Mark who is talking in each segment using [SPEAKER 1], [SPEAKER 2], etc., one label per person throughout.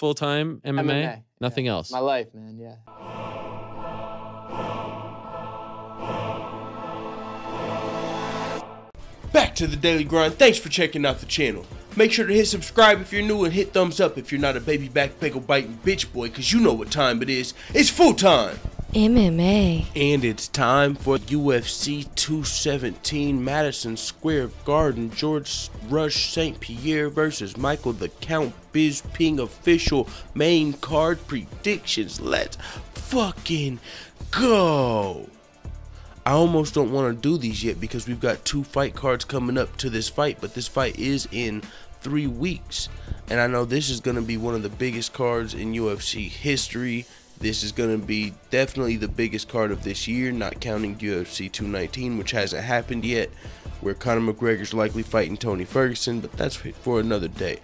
[SPEAKER 1] full-time MMA?
[SPEAKER 2] MMA.
[SPEAKER 1] Nothing
[SPEAKER 2] Yeah.
[SPEAKER 1] else?
[SPEAKER 2] My life, man, yeah.
[SPEAKER 3] Back to the daily grind. Thanks for checking out the channel. Make sure to hit subscribe if you're new and hit thumbs up if you're not a baby back bagel biting bitch boy, cause you know what time it is. It's full time
[SPEAKER 4] MMA.
[SPEAKER 3] and it's time for UFC 217 Madison Square Garden. George Rush St. Pierre versus Michael the Count Bisping. Official main card predictions. Let's fucking go. I almost don't want to do these yet because we've got 2 fight cards coming up to this fight, but this fight is in 3 weeks, and I know this is going to be one of the biggest cards in UFC history. This is going to be definitely the biggest card of this year, not counting UFC 219, which hasn't happened yet, where Conor McGregor's likely fighting Tony Ferguson, but that's for another day.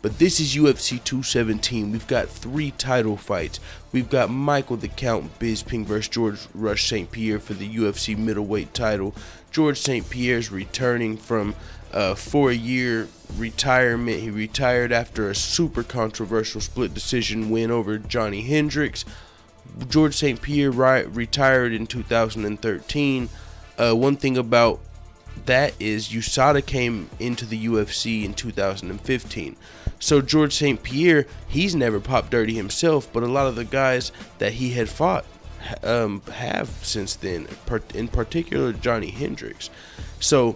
[SPEAKER 3] But this is UFC 217. We've got 3 title fights. We've got Michael the Count Bisping versus George Rush St. Pierre for the UFC middleweight title. George St. Pierre's returning from a 4-year retirement. He retired after a super controversial split decision win over Johnny Hendricks. George St. Pierre retired in 2013. One thing about that is USADA came into the UFC in 2015. So George St. Pierre, he's never popped dirty himself, but a lot of the guys that he had fought have since then, in particular Johnny Hendricks. So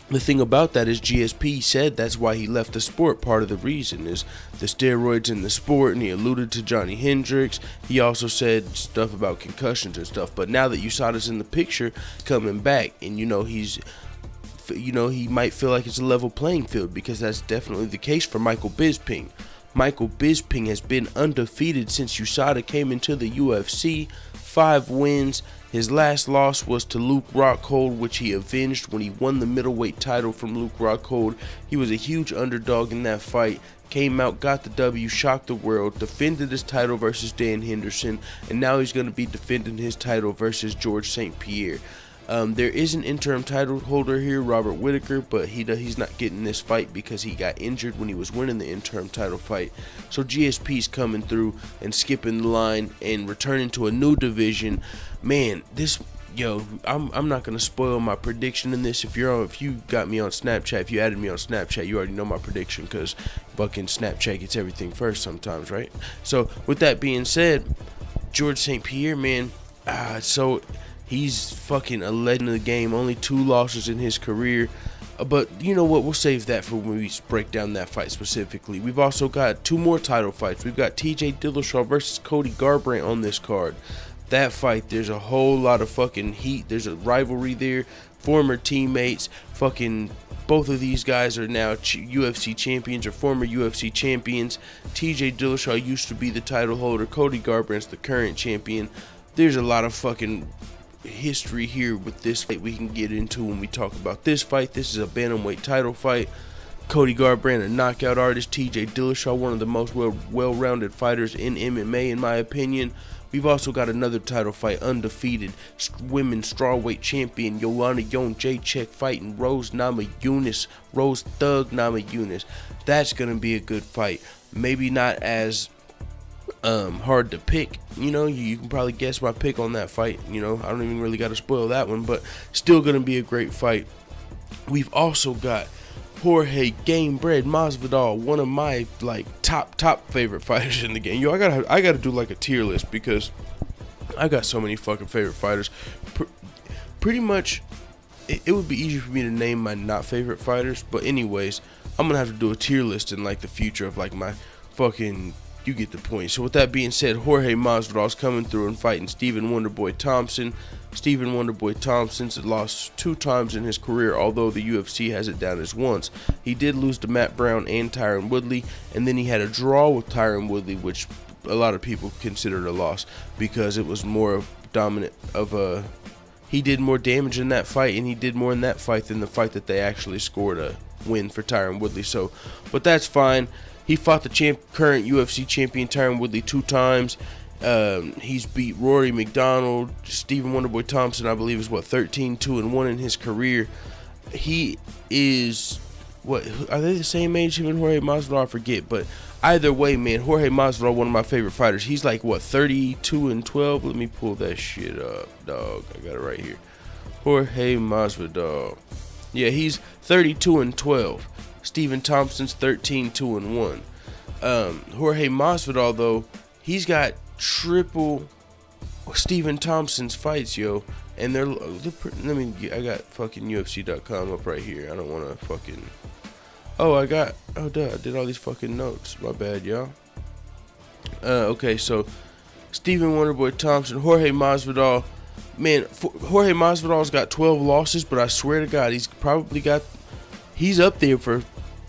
[SPEAKER 3] the thing about that is GSP said that's why he left the sport. Part of the reason is the steroids in the sport, and he alluded to Johnny Hendricks. He also said stuff about concussions and stuff. But now that USADA's in the picture, coming back, and he might feel like it's a level playing field, because that's definitely the case for Michael Bisping. Michael Bisping has been undefeated since USADA came into the UFC. 5 wins. His last loss was to Luke Rockhold, which he avenged when he won the middleweight title from Luke Rockhold. He was a huge underdog in that fight. Came out, got the W, shocked the world, defended his title versus Dan Henderson, and now he's going to be defending his title versus George St. Pierre. There is an interim title holder here, Robert Whittaker, but he's not getting this fight because he got injured when he was winning the interim title fight. So GSP's coming through and skipping the line and returning to a new division. Man, I'm not gonna spoil my prediction in this. If you got me on Snapchat, if you added me on Snapchat, you already know my prediction, because fucking Snapchat gets everything first sometimes, right? So with that being said, George St. Pierre, man, he's fucking a legend of the game. Only 2 losses in his career. But you know what? We'll save that for when we break down that fight specifically. We've also got 2 more title fights. We've got TJ Dillashaw versus Cody Garbrandt on this card. That fight, there's a whole lot of fucking heat. There's a rivalry there. Former teammates. Fucking both of these guys are now UFC champions, or former UFC champions. TJ Dillashaw used to be the title holder. Cody Garbrandt's the current champion. There's a lot of fucking history here with this fight we can get into when we talk about this fight. This is a bantamweight title fight. Cody Garbrandt, a knockout artist. TJ Dillashaw, one of the most well-rounded fighters in MMA, in my opinion. We've also got another title fight, undefeated women's strawweight champion Joanna Jędrzejczyk fighting Rose Thug Namajunas. That's gonna be a good fight. Maybe not as hard to pick. You can probably guess my pick on that fight. I don't even really got to spoil that one, but still gonna be a great fight. We've also got Jorge Gamebred Masvidal, one of my top favorite fighters in the game. I gotta do like a tier list, because I got so many fucking favorite fighters. Pretty much it would be easy for me to name my not favorite fighters, but anyways, I'm gonna have to do a tier list in the future of my fucking, you get the point. So with that being said, Jorge Masvidal's coming through and fighting Stephen Wonderboy Thompson. Stephen Wonderboy Thompson's lost 2 times in his career, although the UFC has it down as once. He did lose to Matt Brown and Tyron Woodley, and then he had a draw with Tyron Woodley, which a lot of people considered a loss, because it was more dominant of a... He did more damage in that fight, and he did more in that fight than the fight that they actually scored a win for Tyron Woodley. So, but that's fine. He fought the current UFC champion Tyron Woodley 2 times. He's beat Rory McDonald. Stephen Wonderboy Thompson, I believe, is 13-2-1 in his career. He is what are they the same age, him and Jorge Masvidal? I forget, but either way, man, Jorge Masvidal, one of my favorite fighters. He's like what, 32-12. Let me pull that shit up, dog. I got it right here. Jorge Masvidal. Yeah, he's 32-12. Stephen Thompson's 13-1. Jorge Masvidal though, he's got triple Stephen Thompson's fights, yo, and they're I got fucking UFC.com up right here. I don't want to fucking. Oh, duh, I did all these fucking notes. My bad, y'all. Okay, so Stephen Wonderboy Thompson, Jorge Masvidal. Man, Jorge Masvidal's got 12 losses, but I swear to God, he's up there for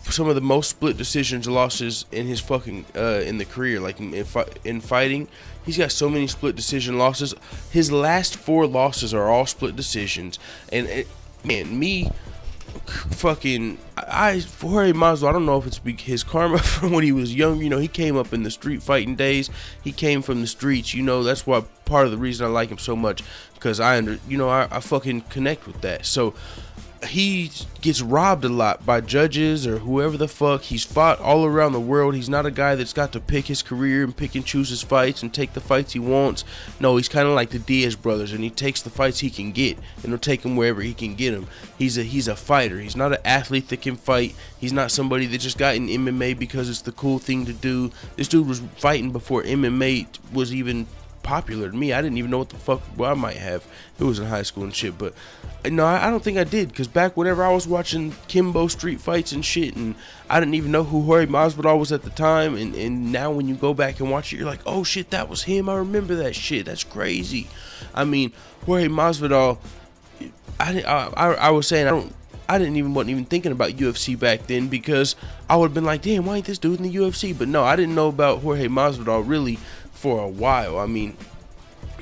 [SPEAKER 3] some of the most split decisions losses in his fucking in the career. Like in fighting, he's got so many split decision losses. His last 4 losses are all split decisions, and Jorge Masvidal, I don't know if it's his karma from when he was young. You know, he came up in the street fighting days. He came from the streets. You know, that's why part of the reason I like him so much, because I fucking connect with that. So he gets robbed a lot by judges or whoever the fuck. He's fought all around the world. He's not a guy that's got to pick his career and pick and choose his fights and take the fights he wants. No, he's kind of like the Diaz brothers, and he takes the fights he can get, and he'll take them wherever he can get them. He's a fighter. He's not an athlete that can fight. He's not somebody that just got in MMA because it's the cool thing to do. This dude was fighting before MMA was even popular to me. I didn't even know what the fuck. Well, I might have. It was in high school and shit, but no, I don't think I did, because back whenever I was watching Kimbo street fights and shit, and I didn't even know who Jorge Masvidal was at the time, and now when you go back and watch it, you're like, oh shit, that was him. I remember that shit. That's crazy. I mean, Jorge Masvidal, I was saying wasn't even thinking about UFC back then, because I would have been like, damn, why ain't this dude in the UFC? But no, I didn't know about Jorge Masvidal really for a while. I mean,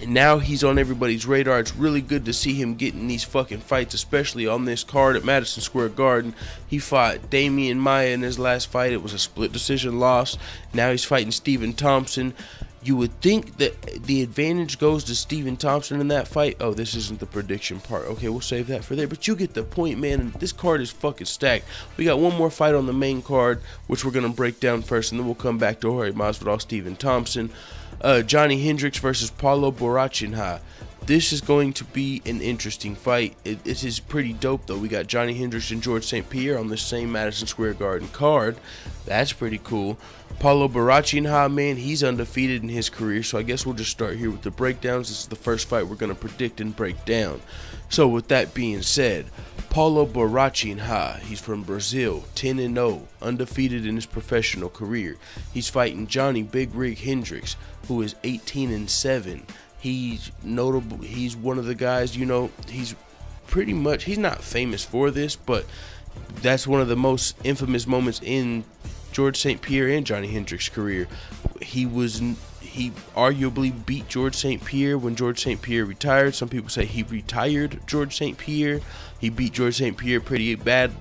[SPEAKER 3] now he's on everybody's radar. It's really good to see him getting these fucking fights, especially on this card at Madison Square Garden. He fought Damian Maia in his last fight. It was a split decision loss. Now he's fighting Stephen Thompson. You would think that the advantage goes to Stephen Thompson in that fight. Oh, this isn't the prediction part. Okay, we'll save that for there. But you get the point, man. And this card is fucking stacked. We got one more fight on the main card, which we're going to break down first, and then we'll come back to Jorge Masvidal, Stephen Thompson. Johnny Hendricks versus Paulo Borrachinha. This is going to be an interesting fight. It is pretty dope, though. We got Johnny Hendricks and George St. Pierre on the same Madison Square Garden card. That's pretty cool. Paulo Borrachinha, man, he's undefeated in his career, so I guess we'll just start here with the breakdowns. This is the first fight we're going to predict and break down. So with that being said, Paulo Borrachinha, he's from Brazil, 10-0, undefeated in his professional career. He's fighting Johnny Big Rig Hendricks, who is 18-7. He's notable. He's one of the guys, you know, he's not famous for this, but that's one of the most infamous moments in George St. Pierre and Johnny Hendricks' career. He arguably beat George St. Pierre when George St. Pierre retired. Some people say he retired George St. Pierre. He beat George St. Pierre pretty bad,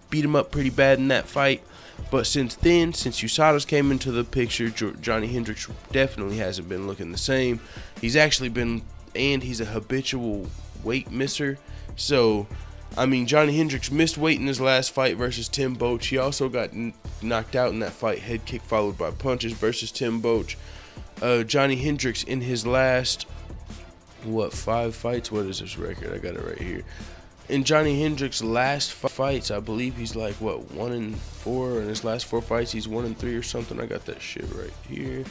[SPEAKER 3] beat him up pretty bad in that fight. But since then, since USADA's came into the picture, Johnny Hendricks definitely hasn't been looking the same. He's actually been, and he's a habitual weight misser. So, I mean, Johnny Hendricks missed weight in his last fight versus Tim Boetsch. He also got knocked out in that fight, head kick followed by punches versus Tim Boetsch. Johnny Hendricks in his last, 5 fights? What is his record? I got it right here. In Johnny Hendricks' last fights, I believe he's like, 1-4. In his last 4 fights, he's 1-3 or something. I got that shit right here.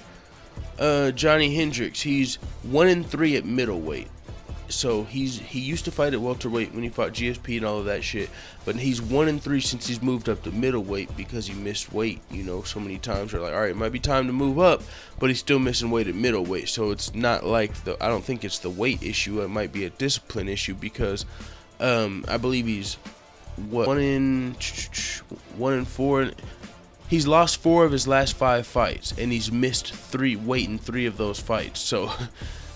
[SPEAKER 3] Johnny Hendricks, he's 1-3 at middleweight. So he used to fight at welterweight when he fought GSP and all of that shit, but he's 1-3 since he's moved up to middleweight because he missed weight, you know, so many times. They're like, all right, it might be time to move up, but he's still missing weight at middleweight. So it's not like I don't think it's the weight issue. It might be a discipline issue because I believe he's 1-4. He's lost 4 of his last 5 fights, and he's missed weight in 3 of those fights. So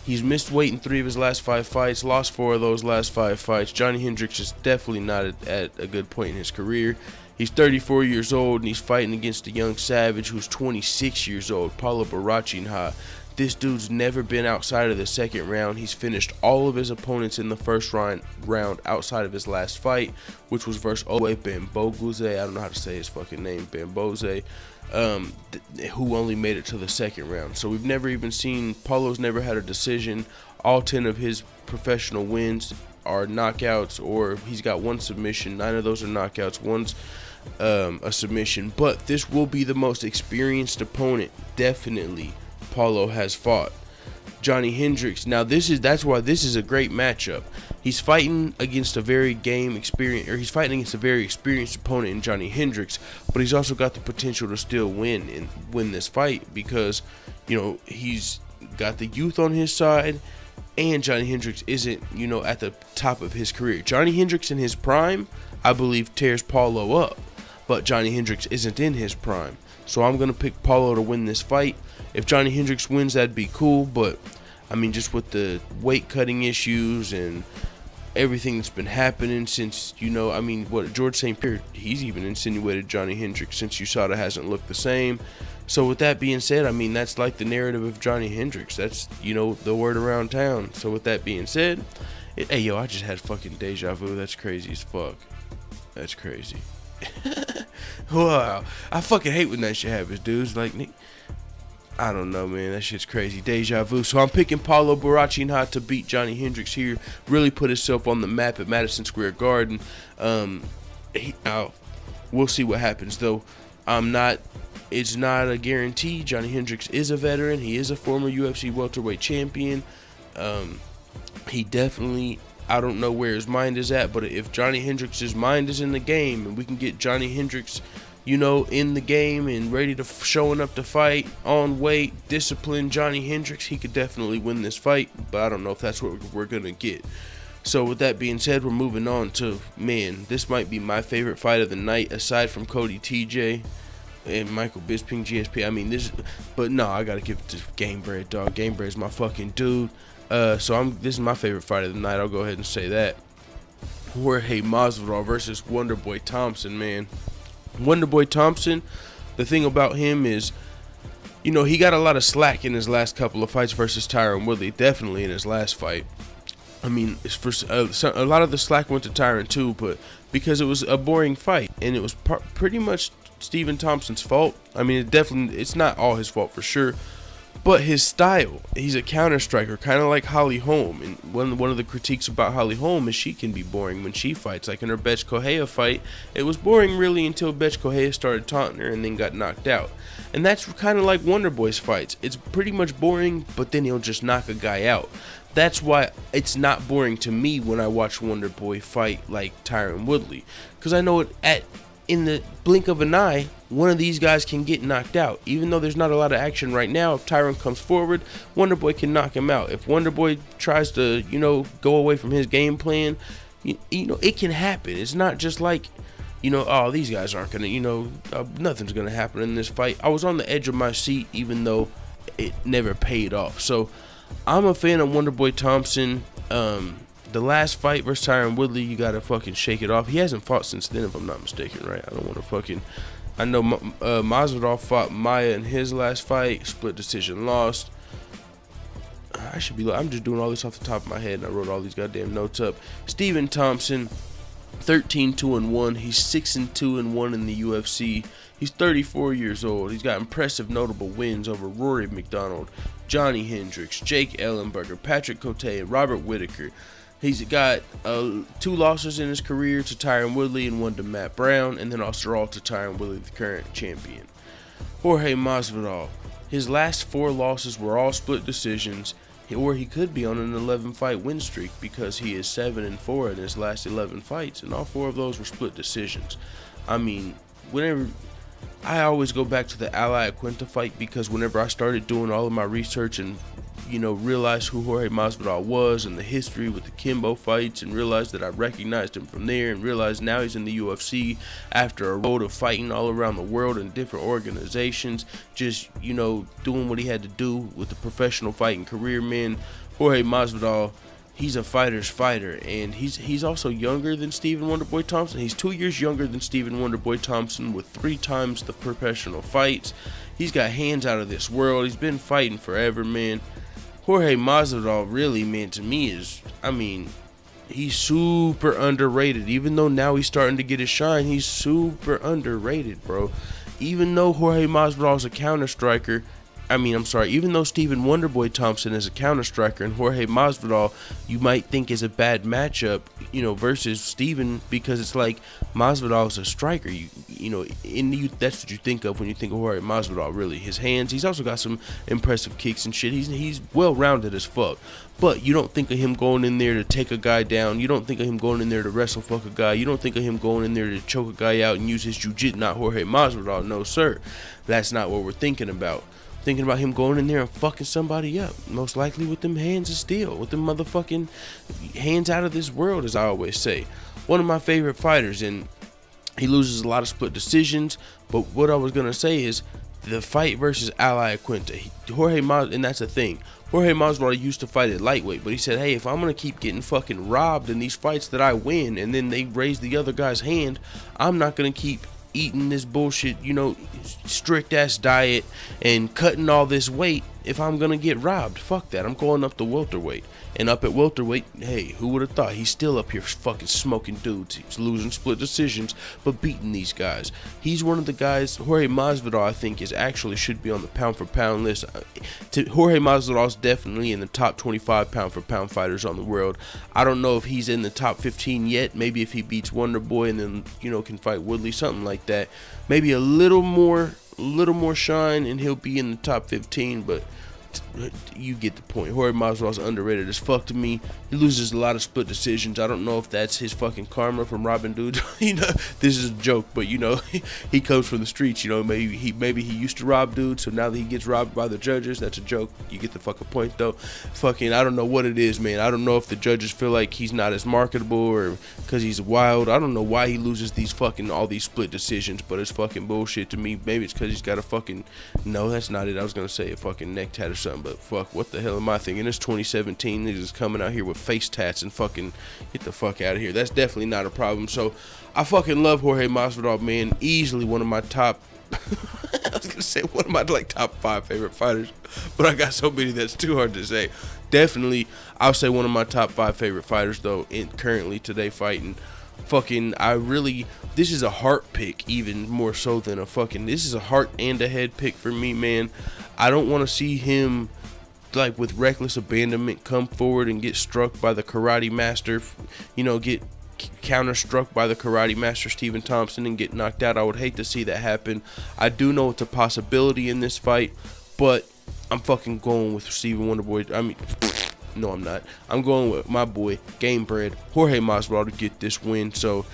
[SPEAKER 3] he's missed weight in 3 of his last 5 fights, lost 4 of those last 5 fights. Johnny Hendricks is definitely not at a good point in his career. He's 34 years old, and he's fighting against a young savage who's 26 years old, Paulo Borrachinha. This dude's never been outside of the second round. He's finished all of his opponents in the first round outside of his last fight, which was versus Owe Bamboguze. I don't know how to say his fucking name, Bamboze, who only made it to the second round. So we've never even seen, Paulo's never had a decision. All 10 of his professional wins are knockouts, or he's got one submission. 9 of those are knockouts, one's a submission. But this will be the most experienced opponent, definitely, Paulo has fought. Johnny Hendricks. Now that's why this is a great matchup. He's fighting against a very he's fighting against a very experienced opponent in Johnny Hendricks, but he's also got the potential to still win this fight because, you know, he's got the youth on his side, and Johnny Hendricks isn't, you know, at the top of his career. Johnny Hendricks in his prime, I believe, tears Paulo up, but Johnny Hendricks isn't in his prime. So I'm going to pick Paulo to win this fight. If Johnny Hendricks wins, that'd be cool, but I mean, just with the weight cutting issues and everything that's been happening since, you know, I mean, what, George St. Pierre, he's even insinuated Johnny Hendricks since USADA hasn't looked the same. So with that being said, I mean, that's like the narrative of Johnny Hendricks. That's, you know, the word around town. So with that being said, hey, yo, I just had fucking deja vu. That's crazy as fuck. That's crazy. Wow. I fucking hate when that shit happens, dudes. Like, I don't know, man. That shit's crazy. Deja vu. So I'm picking Paulo Barachinha to beat Johnny Hendricks here. Really put himself on the map at Madison Square Garden. We'll see what happens, though. It's not a guarantee. Johnny Hendricks is a veteran. He is a former UFC welterweight champion. He definitely, I don't know where his mind is at, but if Johnny Hendricks' mind is in the game and we can get Johnny Hendricks, you know, in the game and ready to showing up to fight, on weight, disciplined Johnny Hendricks, he could definitely win this fight, but I don't know if that's what we're going to get. So with that being said, we're moving on to, man, this might be my favorite fight of the night aside from Cody TJ and Michael Bisping GSP. I mean, but no, I got to give it to Gamebred, dog. Gamebred's my fucking dude. This is my favorite fight of the night. I'll go ahead and say that. Jorge Masvidal versus Wonderboy Thompson, man. Wonderboy Thompson, the thing about him is, you know, he got a lot of slack in his last couple of fights versus Tyron Woodley, definitely in his last fight. I mean, a lot of the slack went to Tyron too, but because it was a boring fight, and it was pretty much Stephen Thompson's fault. I mean, it's not all his fault for sure, but his style, he's a counter striker, kind of like Holly Holm. And one of the critiques about Holly Holm is she can be boring when she fights. Like in her Betch Correia fight, it was boring really until Betch Correia started taunting her and then got knocked out. And that's kind of like Wonderboy's fights. It's pretty much boring, but then he'll just knock a guy out. That's why it's not boring to me when I watch Wonderboy fight like Tyron Woodley, because I know in the blink of an eye, one of these guys can get knocked out. Even though there's not a lot of action right now, if Tyron comes forward, Wonderboy can knock him out. If Wonderboy tries to, you know, go away from his game plan, you know, it can happen. It's not just like, you know, oh, these guys aren't going to, you know, nothing's going to happen in this fight. I was on the edge of my seat, even though it never paid off. So I'm a fan of Wonderboy Thompson. The last fight versus Tyron Woodley, you gotta fucking shake it off. He hasn't fought since then, if I'm not mistaken, right? I don't want to fucking. I know Masvidal fought Maya in his last fight, split decision, lost. I'm just doing all this off the top of my head, and I wrote all these goddamn notes up. Stephen Thompson, 13-2-1. He's 6-2-1 in the UFC. He's 34 years old. He's got impressive, notable wins over Rory McDonald, Johnny Hendricks, Jake Ellenberger, Patrick Cote, and Robert Whittaker. He's got 2 losses in his career to Tyron Woodley and 1 to Matt Brown, and then also all to Tyron Woodley, the current champion. Jorge Masvidal, his last 4 losses were all split decisions, or he could be on an 11-fight win streak because he is 7-4 in his last 11 fights, and all 4 of those were split decisions. I mean, I always go back to the Ali Aquinta fight because whenever I started doing all of my research and, you know, realized who Jorge Masvidal was and the history with the Kimbo fights, and realized that I recognized him from there, and realized now he's in the UFC after a road of fighting all around the world in different organizations, just, you know, doing what he had to do with the professional fighting career, man. Jorge Masvidal, he's a fighter's fighter, and he's also younger than Stephen Wonderboy Thompson. He's 2 years younger than Stephen Wonderboy Thompson with 3 times the professional fights. He's got hands out of this world. He's been fighting forever, man. Jorge Masvidal really, man, to me is, I mean, he's super underrated. Even though now he's starting to get his shine, he's super underrated, bro. Even though Jorge Masvidal is a counter striker, even though Stephen Wonderboy Thompson is a counter striker and Jorge Masvidal you might think is a bad matchup, versus Stephen, because it's like Masvidal is a striker. That's what you think of when you think of Jorge Masvidal. Really, his hands. He's also got some impressive kicks and shit. He's well rounded as fuck. But you don't think of him going in there to take a guy down. You don't think of him going in there to wrestle fuck a guy. You don't think of him going in there to choke a guy out and use his jiu-jitsu. Not Jorge Masvidal. No, sir. That's not what we're thinking about. Thinking about him going in there and fucking somebody up. Most likely with them hands of steel. With them motherfucking hands out of this world, as I always say. One of my favorite fighters, and he loses a lot of split decisions. But what I was going to say is the fight versus Ally Quinta. And that's the thing. Jorge Masvidal used to fight at lightweight, but he said, hey, if I'm going to keep getting fucking robbed in these fights that I win, and then they raise the other guy's hand, I'm not going to keep eating this bullshit, strict ass diet and cutting all this weight if I'm gonna get robbed. Fuck that. I'm going up to welterweight. And up at welterweight, hey, who would have thought? He's still up here fucking smoking dudes. He's losing split decisions, but beating these guys. He's one of the guys. Jorge Masvidal, I think, should be on the pound for pound list. Jorge Masvidal is definitely in the top 25 pound for pound fighters on the world. I don't know if he's in the top 15 yet. Maybe if he beats Wonder Boy and then can fight Woodley, something like that. Maybe a little more shine and he'll be in the top 15, but you get the point. Jorge Masvidal's underrated as fuck to me. He loses a lot of split decisions. I don't know if that's his fucking karma from robbing dudes. This is a joke, but he comes from the streets. Maybe he used to rob dudes, so now that he gets robbed by the judges, that's a joke. You get the fucking point though. Fucking, I don't know what it is, man. I don't know if the judges feel like he's not as marketable or because he's wild. I don't know why he loses all these split decisions, but it's fucking bullshit to me. Maybe it's because he's got a fucking, no, that's not it. I was gonna say a fucking neck tat or something, but fuck, what the hell am I thinking? It's 2017. He's just coming out here with face tats and fucking get the fuck out of here. That's definitely not a problem. So I fucking love Jorge Masvidal, man. Easily one of my top I was gonna say one of my top 5 favorite fighters, but I got so many that's too hard to say. Definitely I'll say one of my top 5 favorite fighters though, currently today fighting. Fucking, this is a heart pick even more so than this is a heart and a head pick for me, man. I don't want to see him with reckless abandonment come forward and get struck by the karate master, get counter struck by the karate master Stephen Thompson and get knocked out. I would hate to see that happen. I do know it's a possibility in this fight, but I'm fucking going with Stephen Wonderboy. No, I'm not. I'm going with my boy, Game Bread, Jorge Masvidal, to get this win. So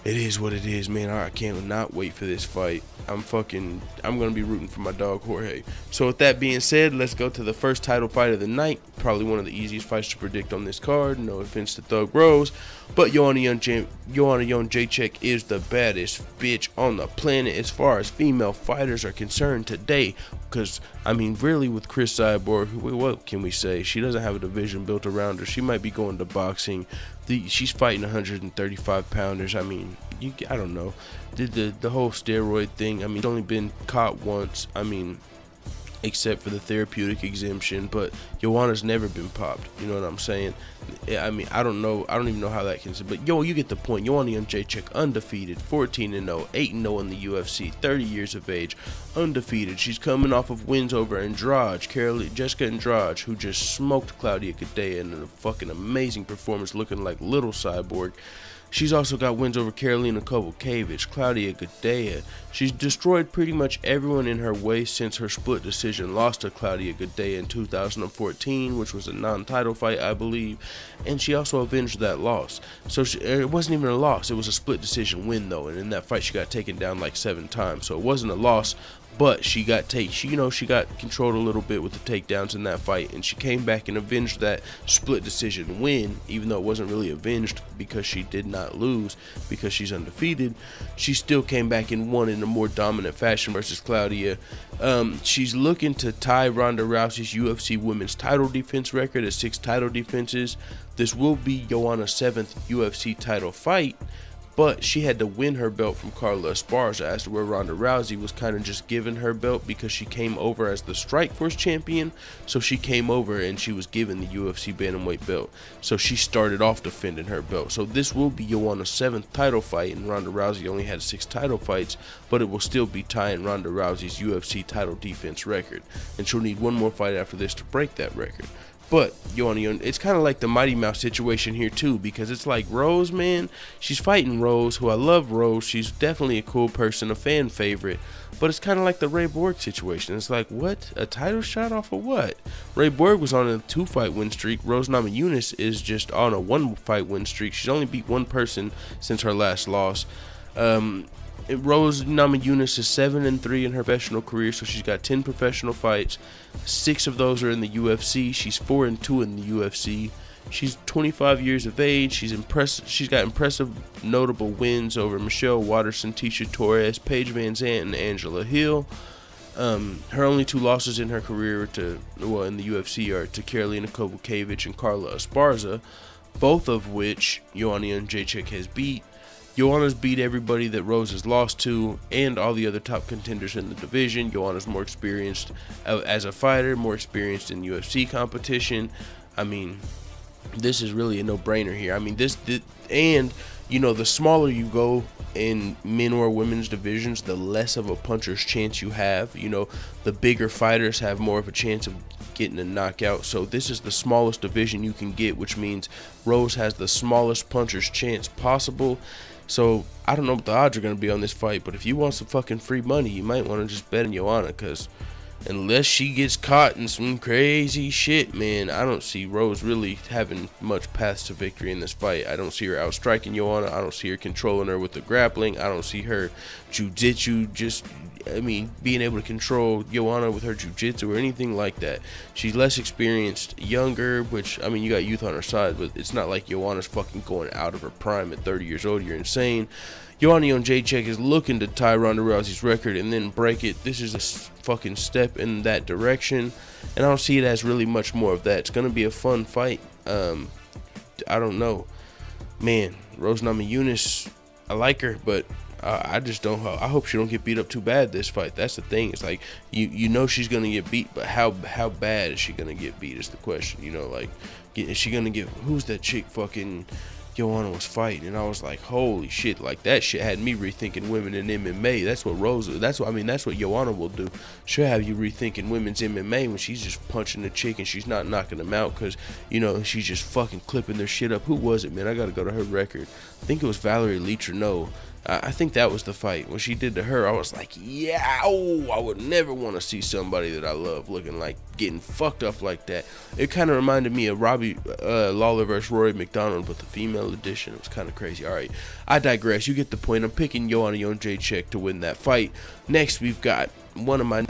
[SPEAKER 3] it is what it is, man. I can't not wait for this fight. I'm gonna be rooting for my dog Jorge. So with that being said, let's go to the first title fight of the night. Probably one of the easiest fights to predict on this card. No offense to Thug Rose, but Joanna Jędrzejczyk is the baddest bitch on the planet as far as female fighters are concerned today. Because really, with Chris Cyborg, what can we say? She doesn't have a division built around her. She might be going to boxing. She's fighting 135 pounders. I don't know. The whole steroid thing. It's only been caught once. Except for the therapeutic exemption, but Joanna's never been popped. You know what I'm saying? I don't know. I don't even know how that can. But you get the point. Joanna Jędrzejczyk, undefeated, 14-0, 8-0 in the UFC, 30 years of age, undefeated. She's coming off of wins over Jessica Andrade, who just smoked Claudia Gadelha in a fucking amazing performance, looking like little Cyborg. She's also got wins over Karolina Kowalkiewicz, Claudia Gadelha. She's destroyed pretty much everyone in her way since her split decision loss to Claudia Gadelha in 2014, which was a non-title fight, I believe. And she also avenged that loss. So it wasn't even a loss. It was a split decision win, though. And in that fight, she got taken down 7 times. So it wasn't a loss. But she got controlled a little bit with the takedowns in that fight, and she came back and avenged that split decision win, even though it wasn't really avenged because she did not lose, because she's undefeated. She still came back and won in a more dominant fashion versus Claudia. She's looking to tie Ronda Rousey's UFC women's title defense record at 6 title defenses. This will be Joanna's 7th UFC title fight. but she had to win her belt from Carla Esparza, as to where Ronda Rousey was kind of just given her belt because she came over as the Strikeforce champion. So she came over and she was given the UFC bantamweight belt. So she started off defending her belt. So this will be Joanna's 7th title fight, and Ronda Rousey only had 6 title fights, but it will still be tying Ronda Rousey's UFC title defense record. And she'll need one more fight after this to break that record. But Joanna, it's kind of like the Mighty Mouse situation here too, because it's like Rose, man, she's fighting Rose, who I love Rose. She's definitely a cool person, a fan favorite. But it's kind of like the Ray Borg situation. It's like, what? A title shot off of what? Ray Borg was on a 2-fight win streak. Rose Namajunas is just on a 1-fight win streak. She's only beat one person since her last loss. Rose Namajunas is 7-3 in her professional career, so she's got 10 professional fights. 6 of those are in the UFC. She's 4-2 in the UFC. She's 25 years of age. She's got impressive, notable wins over Michelle Waterson, Tisha Torres, Paige Van Zandt, and Angela Hill. Her only 2 losses in her career in the UFC are to Karolina Kowalkiewicz and Carla Esparza, both of which Joanna Jędrzejczyk has beat. Joanna's beat everybody that Rose has lost to, and all the other top contenders in the division. Joanna's more experienced as a fighter, more experienced in UFC competition. I mean, this is really a no-brainer here. I mean, and you know, the smaller you go in men or women's divisions, the less of a puncher's chance you have. You know, the bigger fighters have more of a chance of getting a knockout. So this is the smallest division you can get, which means Rose has the smallest puncher's chance possible. So I don't know what the odds are going to be on this fight, but if you want some fucking free money, you might want to just bet on Joanna, because unless she gets caught in some crazy shit, man, I don't see Rose really having much paths to victory in this fight. I don't see her outstriking Joanna. I don't see her controlling her with the grappling. I don't see her jiu-jitsu being able to control Joanna with her jiu-jitsu or anything like that. She's less experienced, younger, which, I mean, you got youth on her side, but it's not like Joanna's fucking going out of her prime at 30 years old. You're insane. Joanna Jędrzejczyk is looking to tie Ronda Rousey's record and then break it. This is a fucking step in that direction, and I don't see it as really much more of that. It's going to be a fun fight. I don't know. Man, Rose Namajunas, I like her, but I just don't. I hope she don't get beat up too bad this fight. That's the thing. It's like you know she's gonna get beat, but how bad is she gonna get beat is the question. You know, like, is she gonna get, who's that chick fucking Joanna was fighting? And I was like, holy shit, like that shit had me rethinking women in MMA. That's what that's what Joanna will do. She'll have you rethinking women's MMA when she's just punching the chick and she's not knocking them out, because, you know, she's just fucking clipping their shit up. Who was it, man? I gotta go to her record. I think it was Valerie Leach, or no, I think that was the fight. When she did to her, I was like, yeah, I would never want to see somebody that I love looking like getting fucked up like that. It kind of reminded me of Robbie Lawler versus Rory McDonald, but the female edition. It was kind of crazy. All right, I digress. You get the point. I'm picking Joanna Jędrzejczyk to win that fight. Next, we've got one of my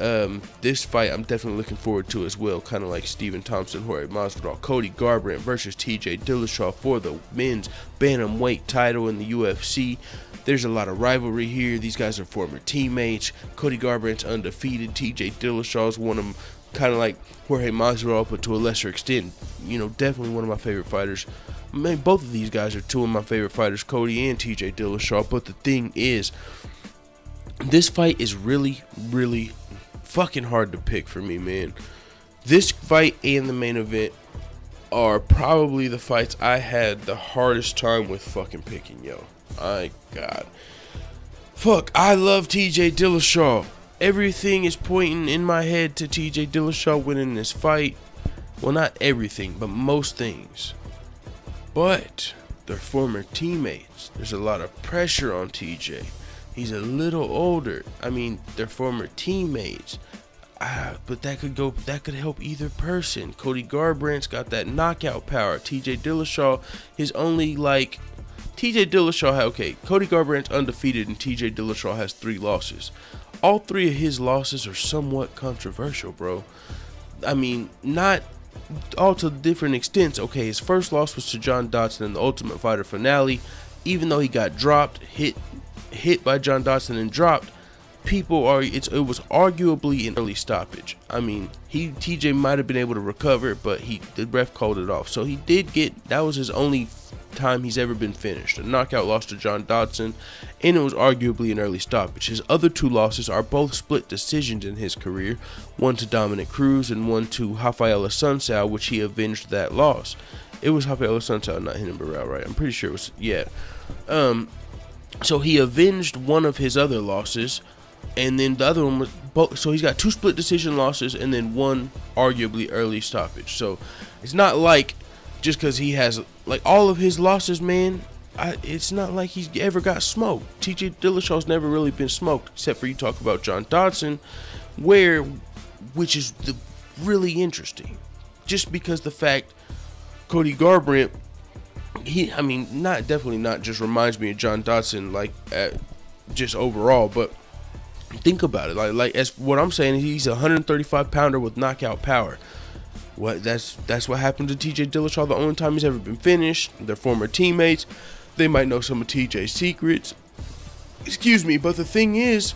[SPEAKER 3] this fight I'm definitely looking forward to as well, kind of like Stephen Thompson, Jorge Masvidal, Cody Garbrandt versus TJ Dillashaw for the men's bantamweight title in the UFC. There's a lot of rivalry here. These guys are former teammates. Cody Garbrandt's undefeated. TJ Dillashaw's one of them, kind of like Jorge Masvidal, but to a lesser extent. You know, definitely one of my favorite fighters. Man, both of these guys are 2 of my favorite fighters, Cody and TJ Dillashaw. But the thing is, this fight is really, really fucking hard to pick for me, man. This fight and the main event are probably the fights I had the hardest time with fucking picking, yo. My God. Fuck, I love TJ Dillashaw. Everything is pointing in my head to TJ Dillashaw winning this fight. Well, not everything, but most things. But they're former teammates. There's a lot of pressure on TJ. He's a little older. I mean, they're former teammates. But that could help either person. Cody Garbrandt's got that knockout power. TJ Dillashaw, his only, like, TJ Dillashaw, Cody Garbrandt's undefeated and TJ Dillashaw has 3 losses. All 3 of his losses are somewhat controversial, bro. I mean, not all to different extents. Okay, his first loss was to John Dodson in the Ultimate Fighter finale. Even though he got dropped, hit by John Dodson and dropped, it was arguably an early stoppage. I mean, TJ might have been able to recover, but the ref called it off. So he did get, that was his only time he's ever been finished. A knockout loss to John Dodson, and it was arguably an early stoppage. His other 2 losses are both split decisions in his career, one to Dominic Cruz and one to Rafael Assunção, which he avenged that loss. It was Rafael Assunção, not Renan Barão, right? I'm pretty sure it was, yeah. So he avenged one of his other losses, and then the other one was both. So he's got 2 split decision losses and then 1 arguably early stoppage. So it's not like just because he has like all of his losses, man. It's not like he's ever got smoked. TJ Dillashaw's never really been smoked, except for you talk about John Dodson, which is really interesting, just because the fact Cody Garbrandt, definitely not just reminds me of John Dodson, like just overall, but think about it. Like as what I'm saying, he's a 135 pounder with knockout power. That's what happened to TJ Dillashaw the only time he's ever been finished. They're former teammates. They might know some of TJ's secrets. Excuse me, but the thing is,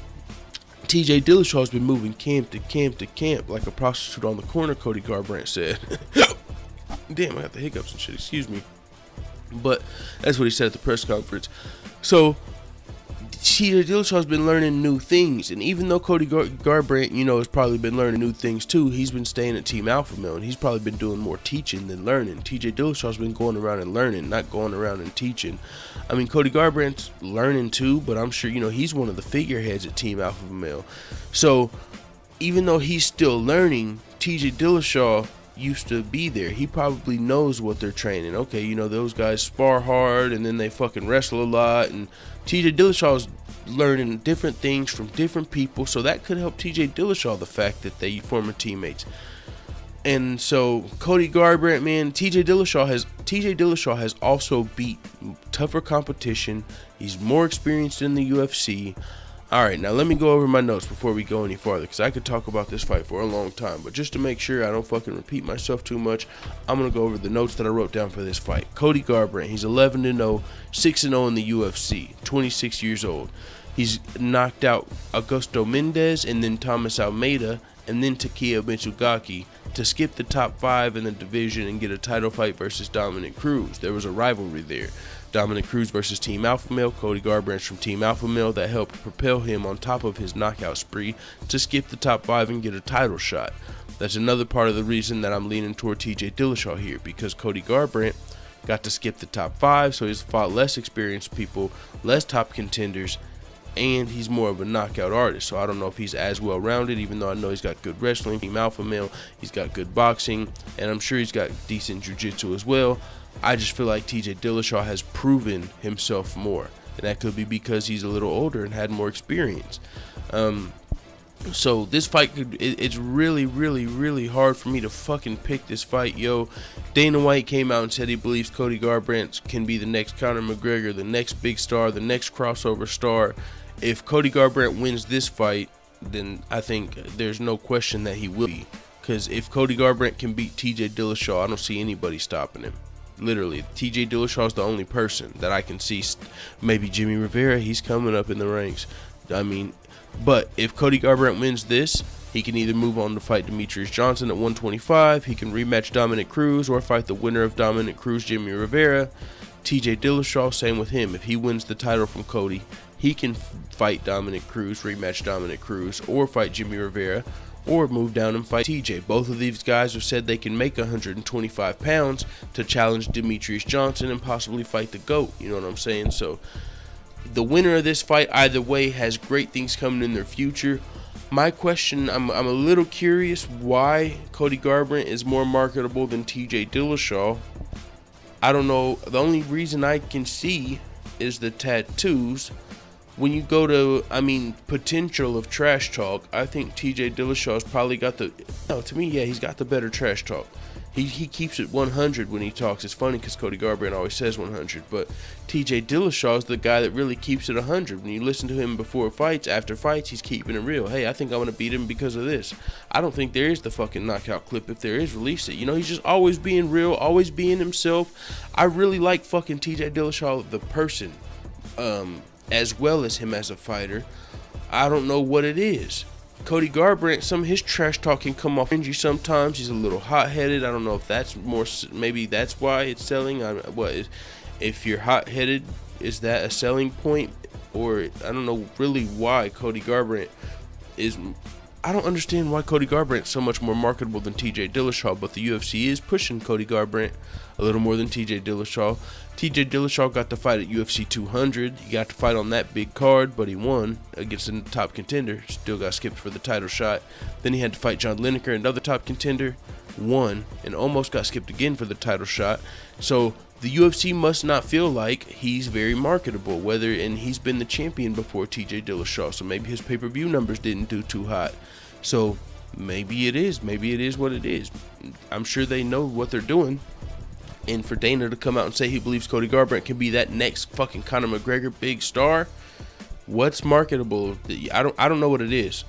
[SPEAKER 3] TJ Dillashaw's been moving camp to camp to camp like a prostitute on the corner, Cody Garbrandt said. Damn, I got the hiccups and shit, excuse me. But that's what he said at the press conference. So TJ Dillashaw's been learning new things, and even though Cody Garbrandt, has probably been learning new things too, he's been staying at Team Alpha Male, and he's probably been doing more teaching than learning. TJ Dillashaw's been going around and learning, not going around and teaching. I mean, Cody Garbrandt's learning too, but I'm sure, he's one of the figureheads at Team Alpha Male. So even though he's still learning, TJ Dillashaw used to be there. He probably knows what they're training. Okay, those guys spar hard and then they fucking wrestle a lot, and TJ Dillashaw's learning different things from different people, so that could help TJ Dillashaw, the fact that they former teammates. And so Cody Garbrandt, man, TJ Dillashaw has also beat tougher competition. He's more experienced in the UFC. Alright, now let me go over my notes before we go any farther, because I could talk about this fight for a long time, but just to make sure I don't fucking repeat myself too much, I'm going to go over the notes that I wrote down for this fight. Cody Garbrandt, he's 11-0, 6-0 in the UFC, 26 years old. He's knocked out Augusto Mendez and then Thomas Almeida and then Takeya Mitsugaki to skip the top 5 in the division and get a title fight versus Dominic Cruz. There was a rivalry there. Dominic Cruz versus Team Alpha Male. Cody Garbrandt's from Team Alpha Male. That helped propel him on top of his knockout spree to skip the top 5 and get a title shot. That's another part of the reason that I'm leaning toward TJ Dillashaw here, because Cody Garbrandt got to skip the top 5, so he's fought less experienced people, less top contenders, and he's more of a knockout artist. So I don't know if he's as well rounded, even though I know he's got good wrestling, Team Alpha Male, he's got good boxing, and I'm sure he's got decent jiu-jitsu as well. I just feel like TJ Dillashaw has proven himself more, and that could be because he's a little older and had more experience. So this fight, it's really, really, really hard for me to fucking pick this fight, yo. Dana White came out and said he believes Cody Garbrandt can be the next Conor McGregor, the next big star, the next crossover star. If Cody Garbrandt wins this fight, then I think there's no question that he will be. Because if Cody Garbrandt can beat TJ Dillashaw, I don't see anybody stopping him. Literally, TJ Dillashaw is the only person that I can see. Maybe Jimmy Rivera, he's coming up in the ranks. I mean, but if Cody Garbrandt wins this, he can either move on to fight Demetrius Johnson at 125, he can rematch Dominic Cruz, or fight the winner of Dominic Cruz, Jimmy Rivera. TJ Dillashaw, same with him. If he wins the title from Cody, he can fight Dominic Cruz, rematch Dominic Cruz, or fight Jimmy Rivera, or move down and fight TJ. Both of these guys have said they can make 125 pounds to challenge Demetrius Johnson and possibly fight the GOAT. You know what I'm saying? So the winner of this fight, either way, has great things coming in their future. My question, I'm a little curious why Cody Garbrandt is more marketable than TJ Dillashaw. I don't know. The only reason I can see is the tattoos. When you go to, potential of trash talk, I think TJ Dillashaw's probably got the, to me, yeah, he's got the better trash talk. He keeps it 100 when he talks. It's funny because Cody Garbrandt always says 100, but TJ Dillashaw's the guy that really keeps it 100. When you listen to him before fights, after fights, he's keeping it real. Hey, I think I'm going to beat him because of this. I don't think there is the fucking knockout clip. If there is, release it. He's just always being real, always being himself. I really like fucking TJ Dillashaw, the person, as well as him as a fighter. I don't know what it is. Cody Garbrandt, some of his trash talk can come off cringy sometimes. He's a little hot-headed. I don't know if that's more, maybe that's why it's selling. if you're hot-headed, is that a selling point? Or I don't know really why Cody Garbrandt is. I don't understand why Cody Garbrandt's so much more marketable than TJ Dillashaw, but the UFC is pushing Cody Garbrandt a little more than TJ Dillashaw. TJ Dillashaw got to fight at UFC 200. He got to fight on that big card, but he won against a top contender. Still got skipped for the title shot. Then he had to fight John Lineker, another top contender. Won and almost got skipped again for the title shot. So the UFC must not feel like he's very marketable, and he's been the champion before TJ Dillashaw, so maybe his pay-per-view numbers didn't do too hot. So maybe it is what it is. I'm sure they know what they're doing. And for Dana to come out and say he believes Cody Garbrandt can be that next fucking Conor McGregor big star, what's marketable? I don't know what it is.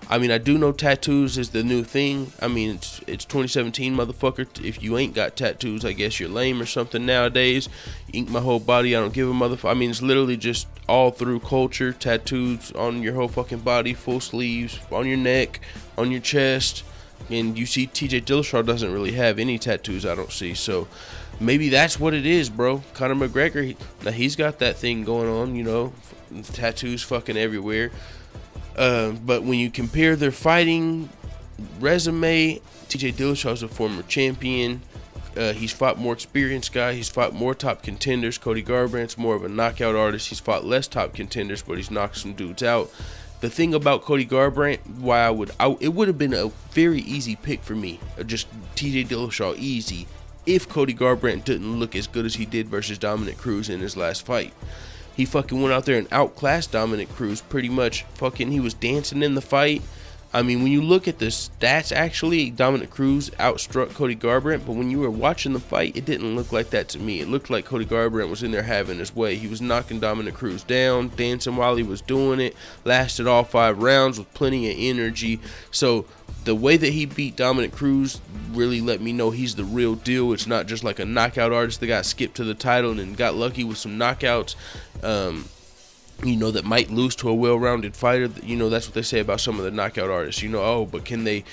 [SPEAKER 3] I mean, I do know tattoos is the new thing. I mean, it's 2017, motherfucker. If you ain't got tattoos, I guess you're lame or something nowadays. Ink my whole body, I don't give a motherfucker. I mean, it's literally just all through culture. Tattoos on your whole fucking body, full sleeves, on your neck, on your chest. And you see TJ Dillashaw doesn't really have any tattoos, I don't see. So maybe that's what it is, bro. Conor McGregor, he's got that thing going on, you know. Tattoos fucking everywhere. But when you compare their fighting resume, TJ Dillashaw is a former champion. He's fought more experienced guys. He's fought more top contenders. Cody Garbrandt's more of a knockout artist. He's fought less top contenders, but he's knocked some dudes out. The thing about Cody Garbrandt, why it would have been a very easy pick for me, just TJ Dillashaw easy, if Cody Garbrandt didn't look as good as he did versus Dominic Cruz in his last fight. He fucking went out there and outclassed Dominic Cruz pretty much. Fucking, he was dancing in the fight. I mean, when you look at the stats, actually, Dominic Cruz outstruck Cody Garbrandt, but when you were watching the fight, it didn't look like that to me. It looked like Cody Garbrandt was in there having his way. He was knocking Dominic Cruz down, dancing while he was doing it, lasted all 5 rounds with plenty of energy. So the way that he beat Dominic Cruz really let me know he's the real deal. It's not just like a knockout artist that got skipped to the title and got lucky with some knockouts. You know, that might lose to a well-rounded fighter. You know, that's what they say about some of the knockout artists. You know, oh, but can they,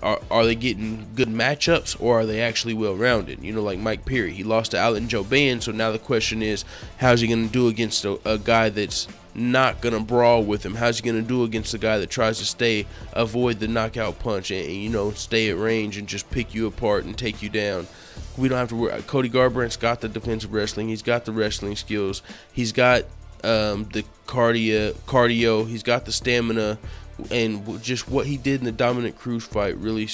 [SPEAKER 3] are they getting good matchups, or are they actually well-rounded? You know, like Mike Pierre, he lost to Alan Jouban, so now the question is, how's he going to do against a guy that's not going to brawl with him? How's he going to do against a guy that tries to avoid the knockout punch and, you know, stay at range and just pick you apart and take you down? We don't have to worry. Cody Garbrandt's got the defensive wrestling. He's got the wrestling skills. He's got the cardio, he's got the stamina, and just what he did in the Dominic Cruz fight really,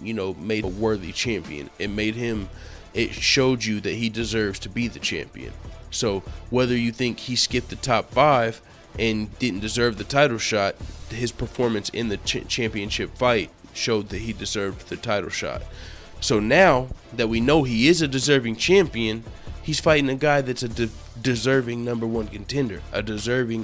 [SPEAKER 3] you know, made a worthy champion. It showed you that he deserves to be the champion. So whether you think he skipped the top 5 and didn't deserve the title shot, his performance in the championship fight showed that he deserved the title shot. So now that we know he is a deserving champion, he's fighting a guy that's a deserving #1 contender.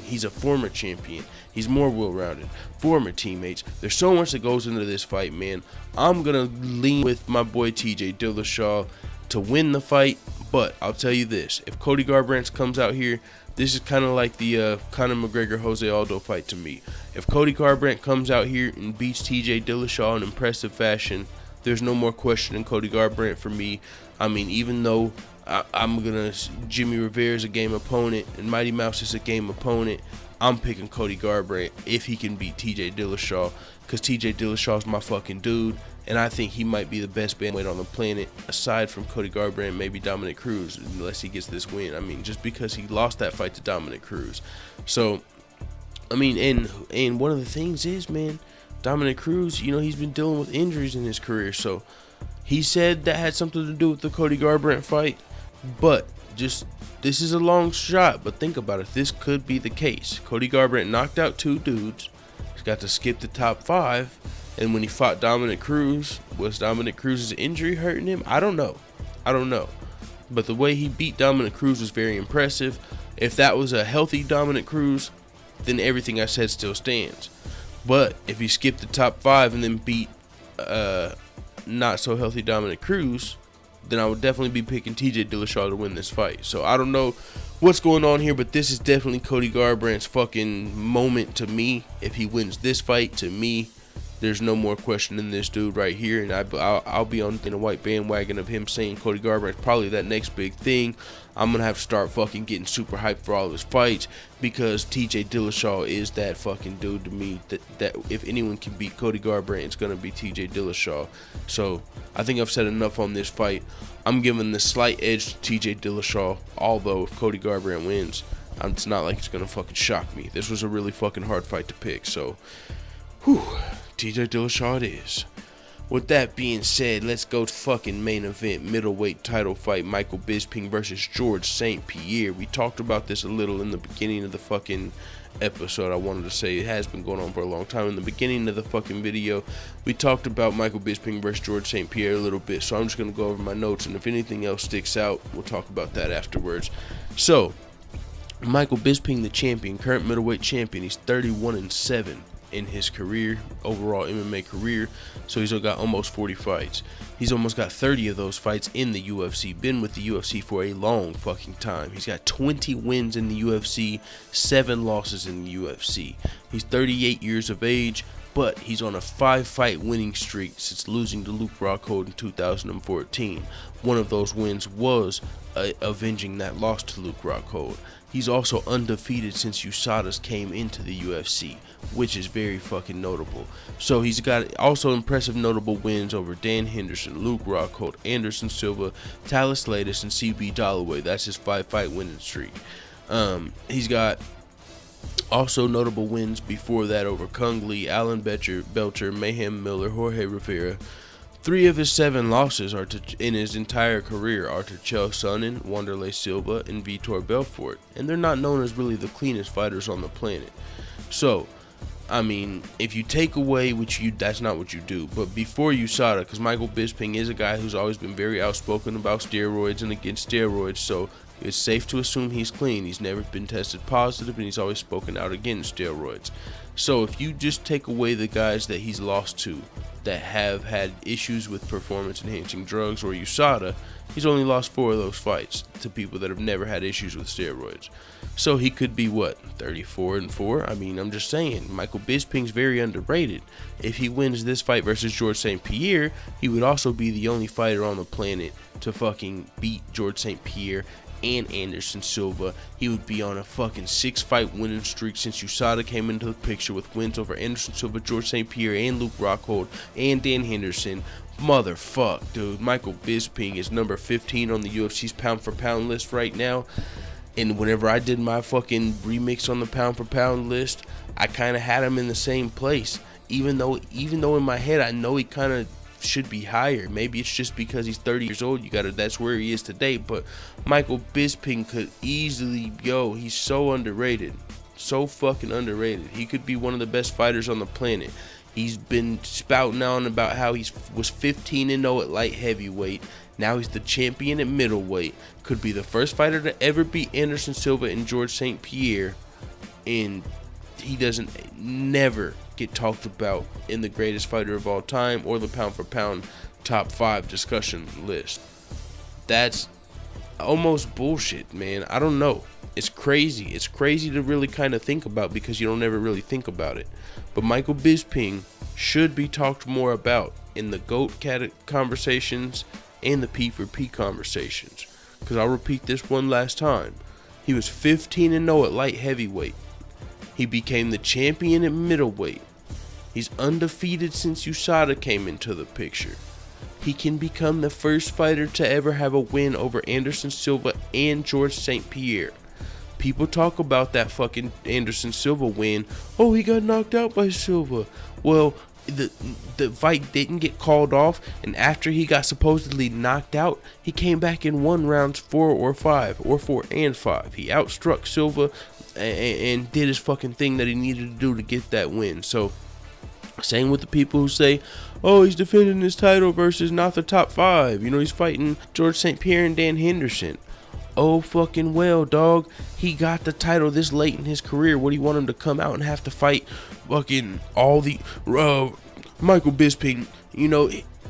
[SPEAKER 3] He's a former champion. He's more well-rounded. Former teammates. There's so much that goes into this fight, man. I'm going to lean with my boy TJ Dillashaw to win the fight, but I'll tell you this. If Cody Garbrandt comes out here, this is kind of like the Conor McGregor-Jose Aldo fight to me. If Cody Garbrandt comes out here and beats TJ Dillashaw in impressive fashion, there's no more questioning Cody Garbrandt for me. I mean, even though Jimmy Rivera is a game opponent and Mighty Mouse is a game opponent, I'm picking Cody Garbrandt if he can beat TJ Dillashaw, because TJ Dillashaw's my fucking dude, and I think he might be the best bantamweight on the planet aside from Cody Garbrandt, maybe Dominic Cruz, unless he gets this win. I mean, just because he lost that fight to Dominic Cruz. So I mean, and one of the things is, man, Dominic Cruz, you know, he's been dealing with injuries in his career, so he said that had something to do with the Cody Garbrandt fight. But just, this is a long shot, but think about it. This could be the case. Cody Garbrandt knocked out 2 dudes. He's got to skip the top 5. And when he fought Dominic Cruz, was Dominic Cruz's injury hurting him? I don't know. But the way he beat Dominic Cruz was very impressive. If that was a healthy Dominic Cruz, then everything I said still stands. But if he skipped the top 5 and then beat not so healthy Dominic Cruz, then I would definitely be picking TJ Dillashaw to win this fight. So I don't know what's going on here, but this is definitely Cody Garbrandt's fucking moment to me. If he wins this fight, to me, There's no more questioning this dude right here, and I'll be on the white bandwagon of him saying Cody Garbrandt's probably that next big thing. I'm gonna have to start fucking getting super hyped for all of his fights, because TJ Dillashaw is that fucking dude to me. That if anyone can beat Cody Garbrandt, it's gonna be TJ Dillashaw. So I think I've said enough on this fight. I'm giving the slight edge to TJ Dillashaw, although if Cody Garbrandt wins, it's not like it's gonna fucking shock me. This was a really fucking hard fight to pick, so whew, TJ Dillashaw it is. With that being said, let's go to fucking main event, middleweight title fight, Michael Bisping versus George St. Pierre. We talked about this a little in the beginning of the fucking episode. I wanted to say it has been going on for a long time. In the beginning of the fucking video, we talked about Michael Bisping versus George St. Pierre a little bit, so I'm just going to go over my notes, and if anything else sticks out, we'll talk about that afterwards. So, Michael Bisping, the champion, current middleweight champion, he's 31-7. In his career, overall MMA career, so he's got almost 40 fights. He's almost got 30 of those fights in the UFC, been with the UFC for a long fucking time. He's got 20 wins in the UFC, 7 losses in the UFC. He's 38 years of age, but he's on a 5-fight winning streak since losing to Luke Rockhold in 2014. One of those wins was avenging that loss to Luke Rockhold. He's also undefeated since USADA came into the UFC, which is very fucking notable. So he's got also impressive notable wins over Dan Henderson, Luke Rockhold, Anderson Silva, Talis Latis, and CB Dollaway. That's his 5-fight winning streak. He's got also notable wins before that over Kung Lee, Alan Belcher, Mayhem Miller, Jorge Rivera. 3 of his 7 losses in his entire career are to Chael Sonnen, Wanderlei Silva, and Vitor Belfort, and they're not known as really the cleanest fighters on the planet. So, I mean, if you take away that's not what you do. But before USADA, because Michael Bisping is a guy who's always been very outspoken about steroids and against steroids, so it's safe to assume he's clean. He's never been tested positive, and he's always spoken out against steroids. So if you just take away the guys that he's lost to that have had issues with performance-enhancing drugs or USADA, he's only lost 4 of those fights to people that have never had issues with steroids. So he could be, what, 34-4? I mean, I'm just saying, Michael Bisping's very underrated. If he wins this fight versus George St. Pierre, he would also be the only fighter on the planet to fucking beat George St. Pierre and Anderson Silva. He would be on a fucking 6-fight winning streak since USADA came into the picture, with wins over Anderson Silva, George St. Pierre, and Luke Rockhold, and Dan Henderson. Motherfuck, dude. Michael Bisping is number 15 on the UFC's pound for pound list right now. And whenever I did my fucking remix on the pound for pound list, I kind of had him in the same place. Even though in my head I know he kind of should be higher. Maybe it's just because he's 30 years old. That's where he is today. But Michael Bisping could easily, he's so underrated. So fucking underrated. He could be one of the best fighters on the planet. He's been spouting on about how he was 15-0 at light heavyweight. Now he's the champion at middleweight. Could be the first fighter to ever beat Anderson Silva and George St. Pierre. And he doesn't never get talked about in the greatest fighter of all time or the pound for pound top 5 discussion list. That's almost bullshit, man. I don't know. It's crazy. It's crazy to really kind of think about, because you don't ever really think about it. But Michael Bisping should be talked more about in the GOAT conversations and the P for P conversations. Because I'll repeat this one last time. He was 15-0 at light heavyweight. He became the champion at middleweight. He's undefeated since USADA came into the picture. He can become the first fighter to ever have a win over Anderson Silva and George St. Pierre. People talk about that fucking Anderson Silva win. Oh, he got knocked out by Silva. Well, the fight didn't get called off, and after he got supposedly knocked out, he came back and won rounds 4 or 5, or 4 and 5. He outstruck Silva and did his fucking thing that he needed to do to get that win. So, same with the people who say, oh, he's defending his title versus not the top 5. He's fighting George St. Pierre and Dan Henderson. Oh, fucking well, dog. He got the title this late in his career. What do you want him to come out and have to fight fucking all the... Michael Bisping,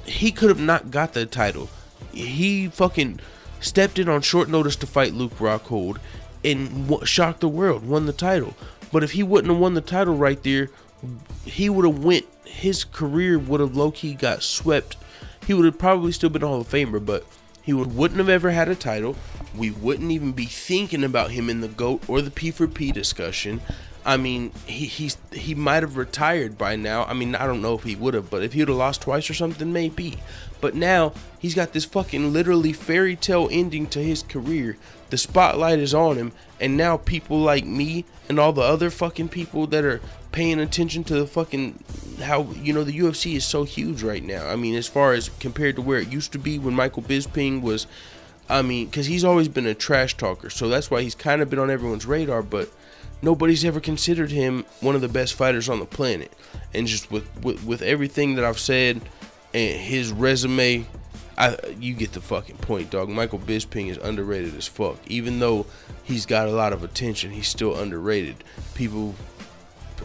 [SPEAKER 3] he could have not got the title. He fucking stepped in on short notice to fight Luke Rockhold and shocked the world, won the title. But if he wouldn't have won the title right there, he would have went, his career would have low-key got swept. He would have probably still been a Hall of Famer, but he wouldn't have ever had a title. We wouldn't even be thinking about him in the GOAT or the P4P discussion. I mean, he might have retired by now. I mean, I don't know if he would have, but if he would have lost twice or something, maybe. But now he's got this fucking literally fairy tale ending to his career. The spotlight is on him, and now people like me and all the other fucking people that are paying attention to the fucking, how, you know, the UFC is so huge right now. I mean, as far as compared to where it used to be when Michael Bisping was, I mean, because he's always been a trash talker, so that's why he's kind of been on everyone's radar, but nobody's ever considered him one of the best fighters on the planet. And just with everything that I've said and his resume, you get the fucking point, dog. Michael Bisping is underrated as fuck. Even though he's got a lot of attention, he's still underrated. People,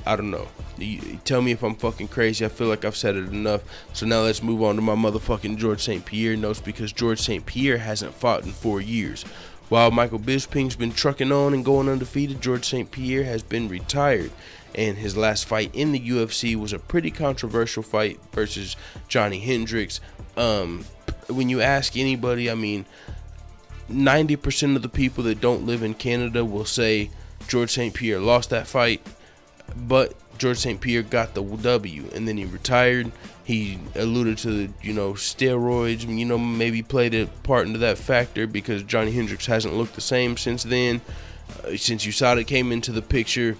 [SPEAKER 3] I don't know. You tell me if I'm fucking crazy. I feel like I've said it enough. So now let's move on to my motherfucking George St. Pierre notes, because George St. Pierre hasn't fought in 4 years. While Michael Bisping's been trucking on and going undefeated, George St. Pierre has been retired. And his last fight in the UFC was a pretty controversial fight versus Johnny Hendricks. When you ask anybody, I mean, 90% of the people that don't live in Canada will say George St. Pierre lost that fight. But George St. Pierre got the W, and then he retired. He alluded to, you know, steroids, you know, maybe played a part into that factor, because Johnny Hendricks hasn't looked the same since then. Since USADA came into the picture,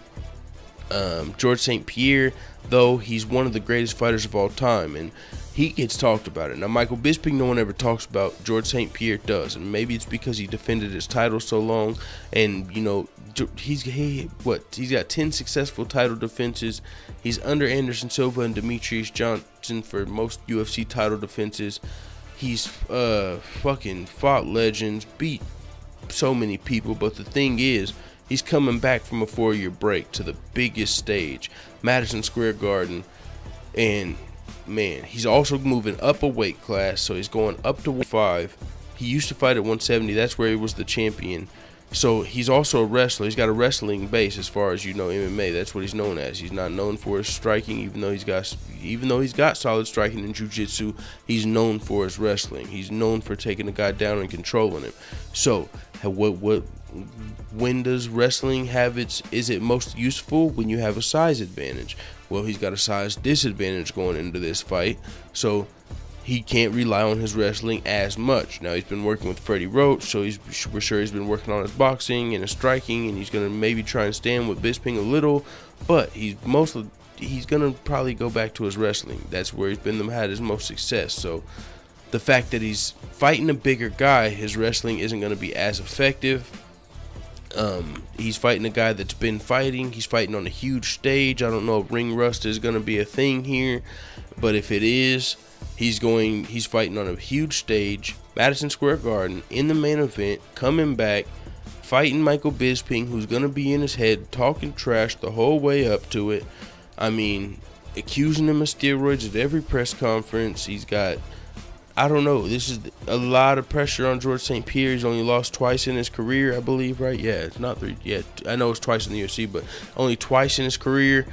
[SPEAKER 3] George St. Pierre, though, he's one of the greatest fighters of all time, and he gets talked about it. Now, Michael Bisping, no one ever talks about. George St. Pierre does, and maybe it's because he defended his title so long, and, you know, he's got 10 successful title defenses. He's under Anderson Silva and Demetrius Johnson for most UFC title defenses. He's fucking fought legends, beat so many people, but the thing is, he's coming back from a 4-year break to the biggest stage, Madison Square Garden, and man, he's also moving up a weight class, so he's going up to 105. He used to fight at 170. That's where he was the champion. So he's also a wrestler. He's got a wrestling base as far as, you know, MMA. That's what he's known as. He's not known for his striking, even though he's got solid striking in jiu-jitsu. He's known for his wrestling. He's known for taking a guy down and controlling him. So when does wrestling have is it most useful? When you have a size advantage. Well, he's got a size disadvantage going into this fight, so he can't rely on his wrestling as much. Now, he's been working with Freddie Roach, so we're sure he's been working on his boxing and his striking, and he's going to maybe try and stand with Bisping a little, but he's going to probably go back to his wrestling. That's where he's had his most success. So the fact that he's fighting a bigger guy, his wrestling isn't going to be as effective. He's fighting a guy that's been fighting. He's fighting on a huge stage. I don't know if ring rust is going to be a thing here, but if it is, he's fighting on a huge stage, Madison Square Garden, in the main event, coming back, fighting Michael Bisping, who's going to be in his head talking trash the whole way up to it. I mean, accusing him of steroids at every press conference. He's got, I don't know, this is a lot of pressure on George St. Pierre. He's only lost twice in his career, I believe, right? Yeah, it's not 3 yet. I know it's twice in the UFC, but only twice in his career.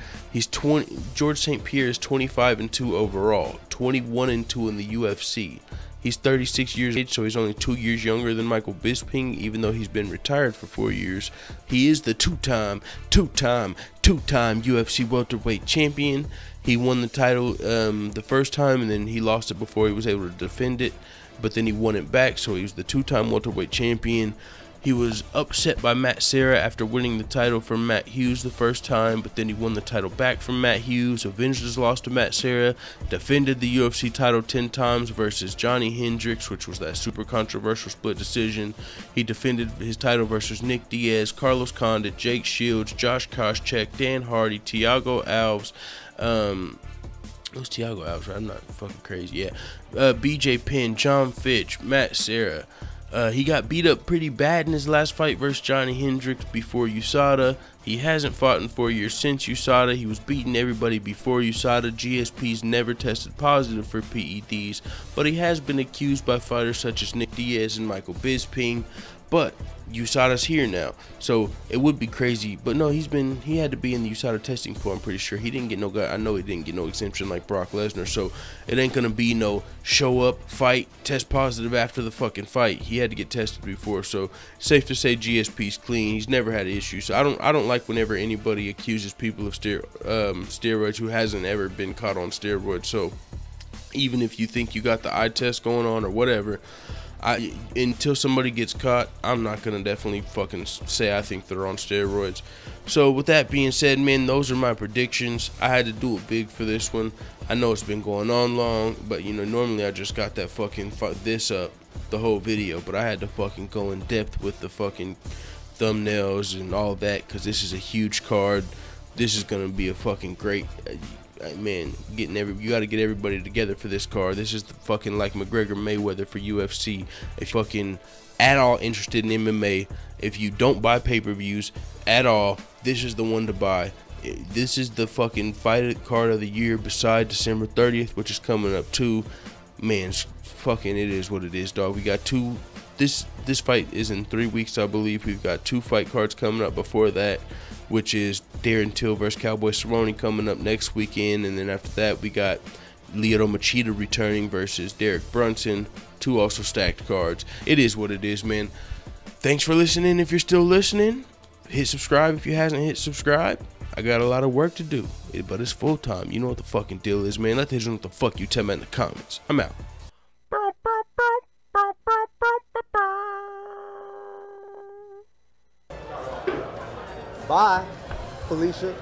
[SPEAKER 3] George St. Pierre is 25-2 overall, 21-2 in the UFC. He's 36 years of age, so he's only 2 years younger than Michael Bisping, even though he's been retired for 4 years. He is the two-time UFC welterweight champion. He won the title the first time, and then he lost it before he was able to defend it. But then he won it back, so he was the two-time welterweight champion. He was upset by Matt Serra after winning the title from Matt Hughes the first time, but then he won the title back from Matt Hughes, avenged his loss to Matt Serra, defended the UFC title 10 times versus Johnny Hendricks, which was that super controversial split decision. He defended his title versus Nick Diaz, Carlos Condit, Jake Shields, Josh Koscheck, Dan Hardy, Thiago Alves. Who's Thiago Alves? I'm not fucking crazy. Yeah. BJ Penn, John Fitch, Matt Serra. He got beat up pretty bad in his last fight versus Johnny Hendricks before USADA. He hasn't fought in 4 years since USADA. He was beating everybody before USADA. GSP's never tested positive for PEDs, but he has been accused by fighters such as Nick Diaz and Michael Bisping. But USADA's here now, so it would be crazy. But no, he had to be in the USADA testing pool. I'm pretty sure he didn't get no guy. I know he didn't get no exemption like Brock Lesnar. So it ain't gonna be no show up, fight, test positive after the fucking fight. He had to get tested before. So safe to say GSP's clean. He's never had an issue. So I don't like whenever anybody accuses people of steroids who hasn't ever been caught on steroids. So even if you think you got the eye test going on or whatever, until somebody gets caught, I'm not gonna definitely fucking say I think they're on steroids. So with that being said, man, those are my predictions. I had to do it big for this one. I know it's been going on long, but you know, normally I just got that fucking this up the whole video, but I had to fucking go in depth with the fucking thumbnails and all that, because this is a huge card. This is gonna be a fucking great man, you got to get everybody together for this card. This is the fucking like McGregor Mayweather for UFC. If you're fucking at all interested in MMA, if you don't buy pay-per-views at all, this is the one to buy. This is the fucking fight card of the year, beside December 30th, which is coming up too. Man, fucking it is what it is, dog. We got two. This fight is in 3 weeks, I believe. We've got 2 fight cards coming up before that, which is Darren Till versus Cowboy Cerrone coming up next weekend, and then after that we got Lyoto Machida returning versus Derek Brunson. 2 also stacked cards. It is what it is, man. Thanks for listening. If you're still listening, hit subscribe if you hasn't hit subscribe. I got a lot of work to do, but it's full time. You know what the fucking deal is, man. Let the know what the fuck you tell me in the comments. I'm out.
[SPEAKER 1] Bye, Felicia.